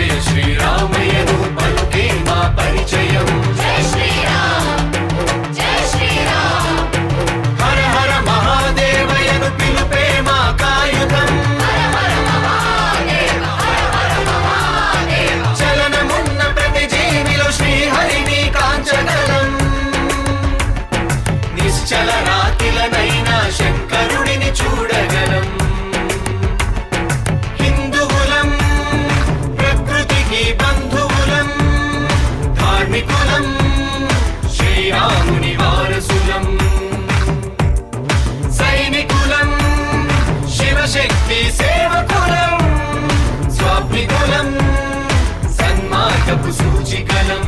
జయ శ్రీరామయ్యను పలుకే మా పరిచయం. జై శ్రీరామ్ జై శ్రీరామ్ హర హర మహాదేవయను పిలుపే మా కాయుధం. హర హర మహాదేవ హర హర మహాదేవ చలనమున్న ప్రతి జీవిలో శ్రీహరిని కాంచగలం. నిశ్చల రాతిలనైనా శంకరుడిని చూడగలం. హిందువులం ప్రకృతికి బంధువులం. ధార్మికులం శ్రీరాముని వారసులం. సైనికులం శివశక్తి సేవకులం. స్వాప్నికులం సన్మార్గపు సూచికలం.